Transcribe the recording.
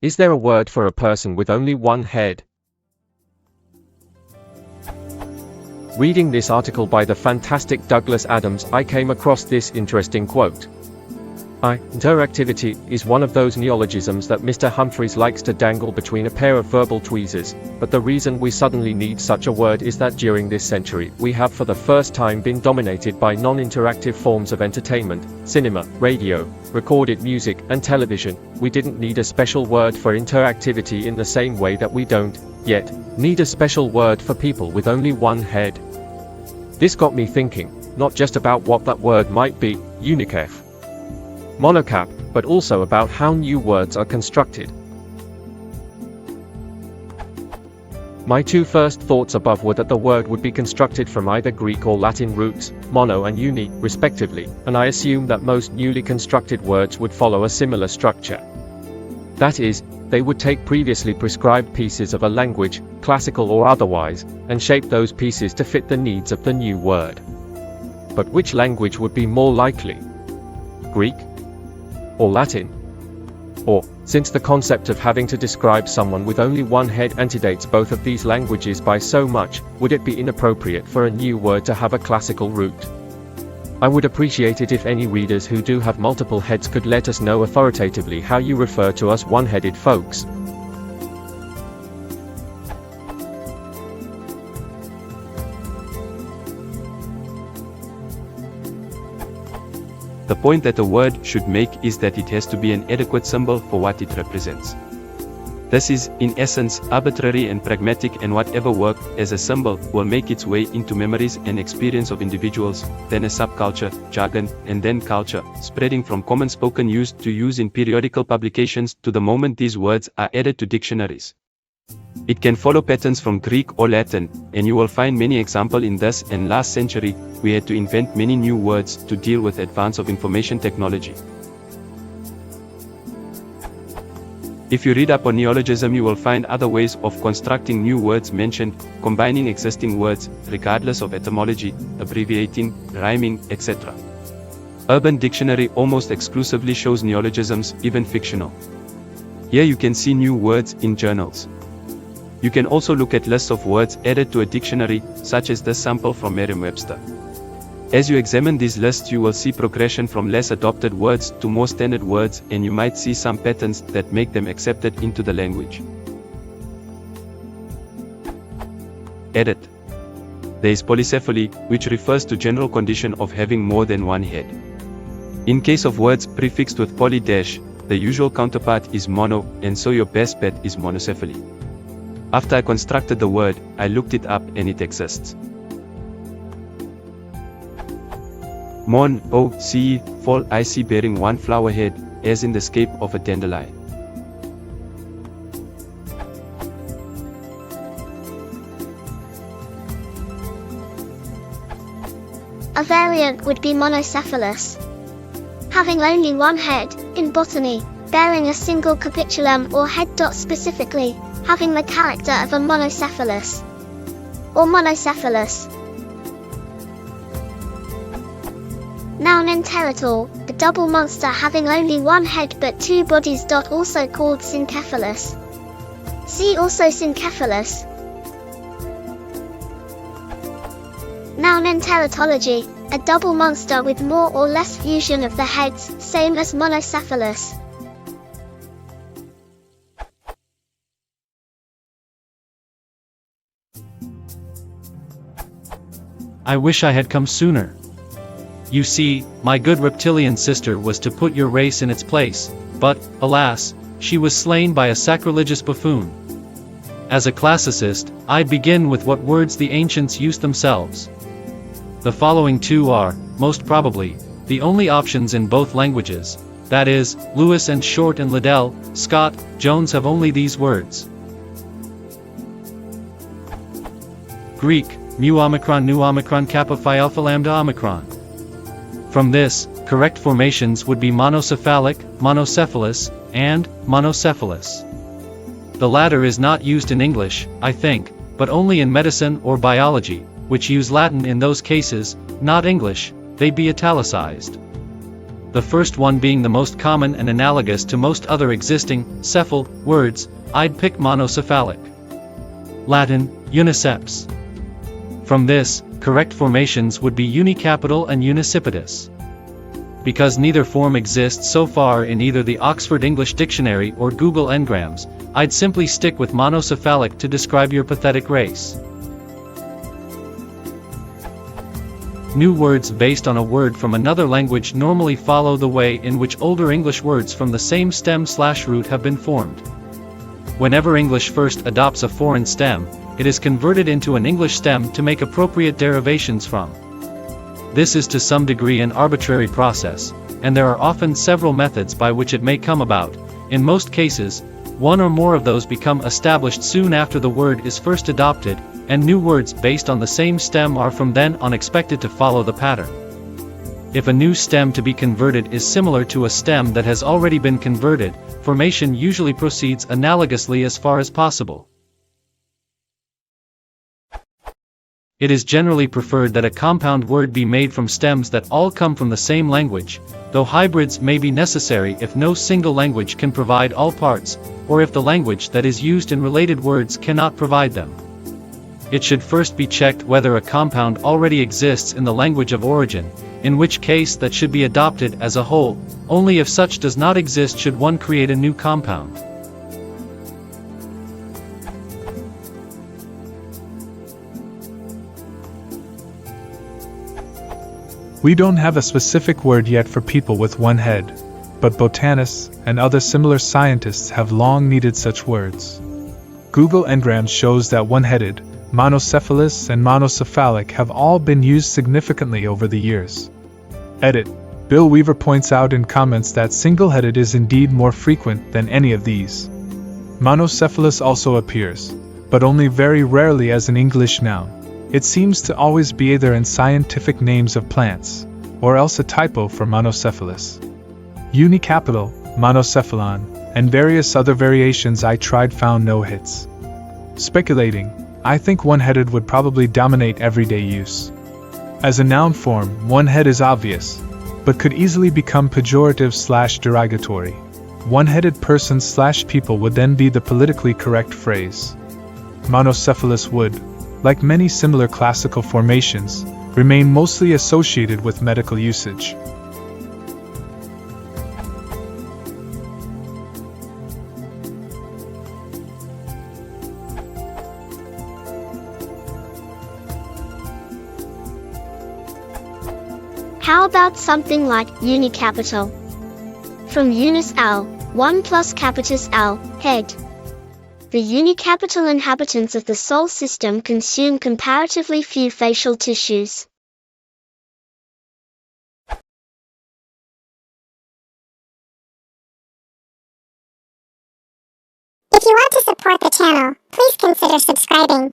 Is there a word for a person with only one head? Reading this article by the fantastic Douglas Adams, I came across this interesting quote. Interactivity is one of those neologisms that Mr. Humphreys likes to dangle between a pair of verbal tweezers, but the reason we suddenly need such a word is that during this century, we have for the first time been dominated by non-interactive forms of entertainment, cinema, radio, recorded music, and television. We didn't need a special word for interactivity in the same way that we don't, yet, need a special word for people with only one head. This got me thinking, not just about what that word might be, unicef, monocap, but also about how new words are constructed. My two first thoughts above were that the word would be constructed from either Greek or Latin roots, mono and uni, respectively, and I assume that most newly constructed words would follow a similar structure. That is, they would take previously prescribed pieces of a language, classical or otherwise, and shape those pieces to fit the needs of the new word. But which language would be more likely? Greek? Or Latin? Or, since the concept of having to describe someone with only one head antedates both of these languages by so much, would it be inappropriate for a new word to have a classical root? I would appreciate it if any readers who do have multiple heads could let us know authoritatively how you refer to us one-headed folks. The point that a word should make is that it has to be an adequate symbol for what it represents. This is, in essence, arbitrary and pragmatic, and whatever work as a symbol will make its way into memories and experience of individuals, then a subculture, jargon, and then culture, spreading from common spoken use to use in periodical publications to the moment these words are added to dictionaries. It can follow patterns from Greek or Latin, and you will find many examples in this and last century. We had to invent many new words to deal with the advance of information technology. If you read up on neologism, you will find other ways of constructing new words mentioned, combining existing words, regardless of etymology, abbreviating, rhyming, etc. Urban Dictionary almost exclusively shows neologisms, even fictional. Here you can see new words in journals. You can also look at lists of words added to a dictionary, such as this sample from Merriam-Webster. As you examine these lists, you will see progression from less adopted words to more standard words, and you might see some patterns that make them accepted into the language. Edit. There is polycephaly, which refers to general condition of having more than one head. In case of words prefixed with poly dash, the usual counterpart is mono, and so your best bet is monocephaly. After I constructed the word, I looked it up and it exists. Mon, O, C, fall, I see bearing one flower head, as in the scape of a dandelion. A variant would be monocephalous, having only one head, in botany, bearing a single capitulum or head. Specifically, having the character of a monocephalous, or monocephalous. Noun enterotal, a double monster having only one head but two bodies. Also called syncephalous. See also syncephalous. Noun enterotology, a double monster with more or less fusion of the heads, same as monocephalous. I wish I had come sooner. You see, my good reptilian sister was to put your race in its place, but, alas, she was slain by a sacrilegious buffoon. As a classicist, I begin with what words the ancients used themselves. The following two are, most probably, the only options in both languages, that is, Lewis and Short and Liddell, Scott, Jones have only these words. Greek, mu omicron nu omicron kappa phi alpha lambda omicron. From this, correct formations would be monocephalic, monocephalous, and monocephalous. The latter is not used in English, I think, but only in medicine or biology, which use Latin in those cases, not English, they be italicized. the first one being the most common and analogous to most other existing, cephal, words. I'd pick monocephalic. Latin, uniceps. From this, correct formations would be unicapital and unicipitus. Because neither form exists so far in either the Oxford English Dictionary or Google Ngrams, I'd simply stick with monocephalic to describe your pathetic race. New words based on a word from another language normally follow the way in which older English words from the same stem/root have been formed. Whenever English first adopts a foreign stem, it is converted into an English stem to make appropriate derivations from. This is to some degree an arbitrary process, and there are often several methods by which it may come about. In most cases, one or more of those become established soon after the word is first adopted, and new words based on the same stem are from then on expected to follow the pattern. If a new stem to be converted is similar to a stem that has already been converted, formation usually proceeds analogously as far as possible. It is generally preferred that a compound word be made from stems that all come from the same language, though hybrids may be necessary if no single language can provide all parts, or if the language that is used in related words cannot provide them. It should first be checked whether a compound already exists in the language of origin, in which case that should be adopted as a whole. Only if such does not exist should one create a new compound. We don't have a specific word yet for people with one head, but botanists and other similar scientists have long needed such words. Google Ngrams shows that one-headed, monocephalous and monocephalic have all been used significantly over the years. Edit. Bill Weaver points out in comments that single-headed is indeed more frequent than any of these. Monocephalous also appears, but only very rarely as an English noun. It seems to always be either in scientific names of plants, or else a typo for monocephalous. Unicapital, monocephalon, and various other variations I tried found no hits. Speculating, I think one-headed would probably dominate everyday use. As a noun form, one-head is obvious, but could easily become pejorative/derogatory. One-headed person/people would then be the politically correct phrase. Monocephalous would, like many similar classical formations, remain mostly associated with medical usage. How about something like unicapital? From unus al, 1 plus capitis al, head. The unicapital inhabitants of the Sol system consume comparatively few facial tissues. If you want to support the channel, please consider subscribing.